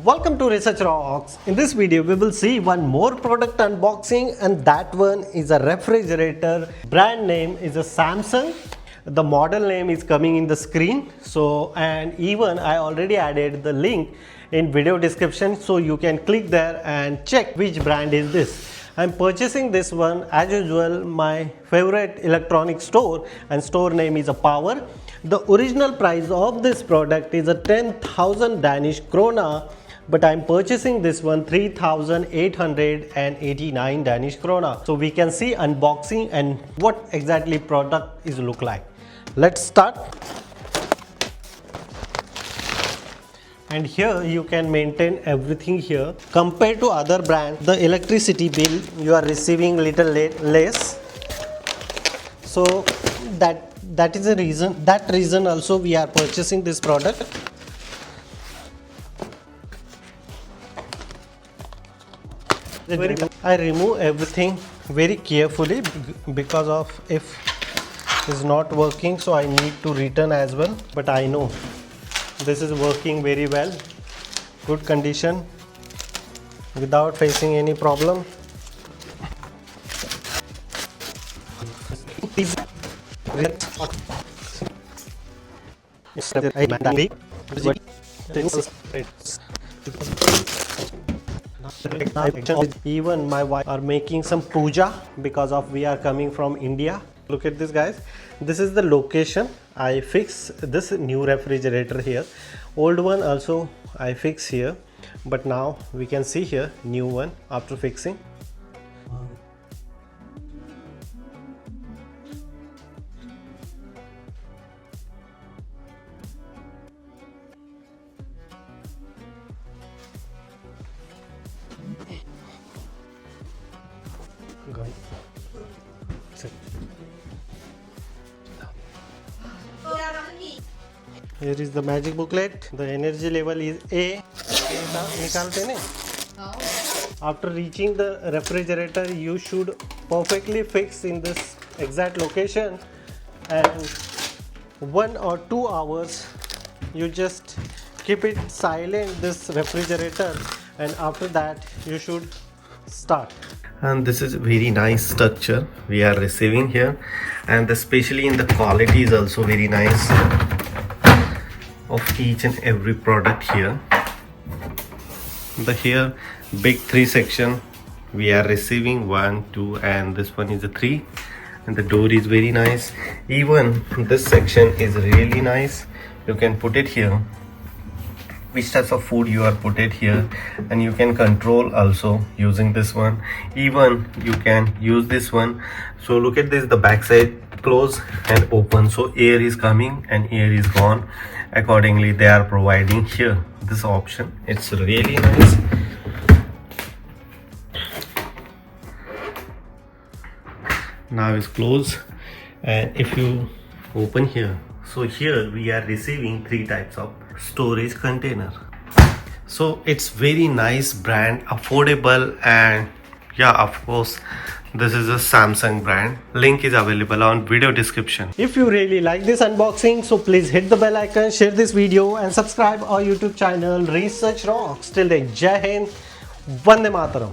Welcome to Research Rocks. In this video we will see one more product unboxing, and that one is a refrigerator. Brand name is a Samsung. The model name is coming in the screen. And even I already added the link in video description, so you can click there and check which brand is this. I'm purchasing this one as usual, my favorite electronic store, and store name is a Power. The original price of this product is a 10,000 Danish krona, but I'm purchasing this one 3,889 Danish krona. So we can see unboxing and what exactly product is look like. Let's start. And here you can maintain everything here. Compared to other brands, the electricity bill you are receiving little less. So that is the reason. That reason also we are purchasing this product. I remove everything very carefully because of if it's not working, so I need to return as well. But I know this is working very well, good condition, without facing any problem. Even my wife are making some puja because of we are coming from India. Look at this, guys. This is the location. I fix this new refrigerator here. Old one also I fix here, but now we can see here new one after fixing. Here is the magic booklet. The energy level is A. After reaching the refrigerator, you should perfectly fix in this exact location, and 1 or 2 hours you just keep it silent, this refrigerator, and after that you should start. And this is very nice structure we are receiving here, and especially in the quality is also very nice of each and every product here. The here big 3 section we are receiving 1, 2, and this one is a 3, and the door is very nice. Even this section is really nice. You can put it here, which types of food you are put it here, and you can control also using this one. Even you can use this one. So look at this, the back side close and open, so air is coming and air is gone. Accordingly they are providing here this option. It's really nice. Now it's closed, and if you open here, so here we are receiving 3 types of storage container. So it's very nice brand, affordable, and yeah, of course this is a Samsung brand. Link is available on video description. If you really like this unboxing, so please hit the bell icon, share this video, and subscribe our YouTube channel Research Rocks. Till then, Jai Hind, Vande Mataram.